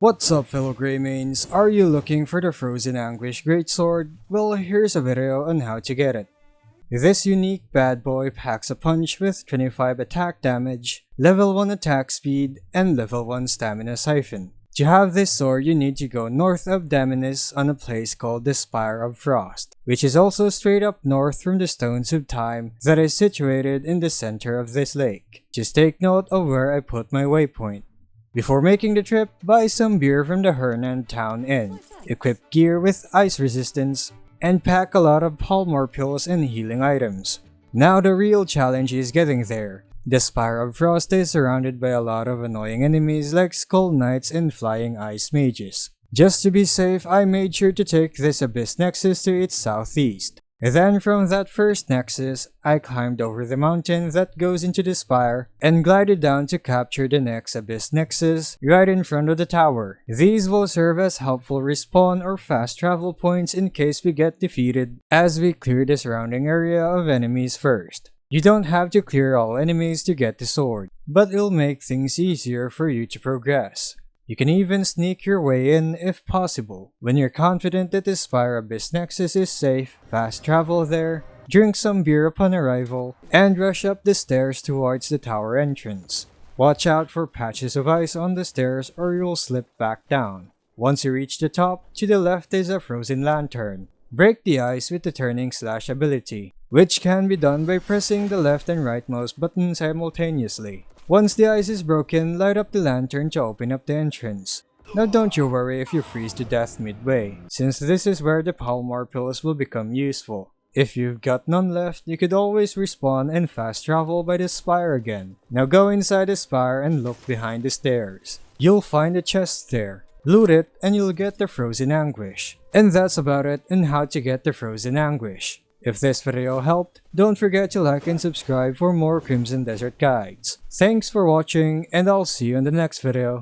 What's up, fellow Greymanes? Are you looking for the Frozen Anguish Greatsword? Well, here's a video on how to get it. This unique bad boy packs a punch with 25 attack damage, level 1 attack speed, and level 1 stamina siphon. To have this sword, you need to go north of Daminus on a place called the Spire of Frost, which is also straight up north from the Stones of Time that is situated in the center of this lake. Just take note of where I put my waypoint. Before making the trip, buy some beer from the Hernan Town Inn, equip gear with ice resistance, and pack a lot of Palmar pills and healing items. Now the real challenge is getting there. The Spire of Frost is surrounded by a lot of annoying enemies like Skull Knights and Flying Ice Mages. Just to be safe, I made sure to take this Abyss Nexus to its southeast. Then from that first Nexus, I climbed over the mountain that goes into the spire and glided down to capture the next Abyss Nexus right in front of the tower. These will serve as helpful respawn or fast travel points in case we get defeated as we clear the surrounding area of enemies first. You don't have to clear all enemies to get the sword, but it'll make things easier for you to progress. You can even sneak your way in if possible. When you're confident that the Spire Abyss Nexus is safe, fast travel there, drink some beer upon arrival, and rush up the stairs towards the tower entrance. Watch out for patches of ice on the stairs or you'll slip back down. Once you reach the top, to the left is a frozen lantern. Break the ice with the turning slash ability, which can be done by pressing the left and right mouse button simultaneously. Once the ice is broken, light up the lantern to open up the entrance. Now don't you worry if you freeze to death midway, since this is where the Palmar pills will become useful. If you've got none left, you could always respawn and fast travel by the spire again. Now go inside the spire and look behind the stairs. You'll find a chest there. Loot it and you'll get the Frozen Anguish. And that's about it on how to get the Frozen Anguish. If this video helped, don't forget to like and subscribe for more Crimson Desert guides. Thanks for watching, and I'll see you in the next video.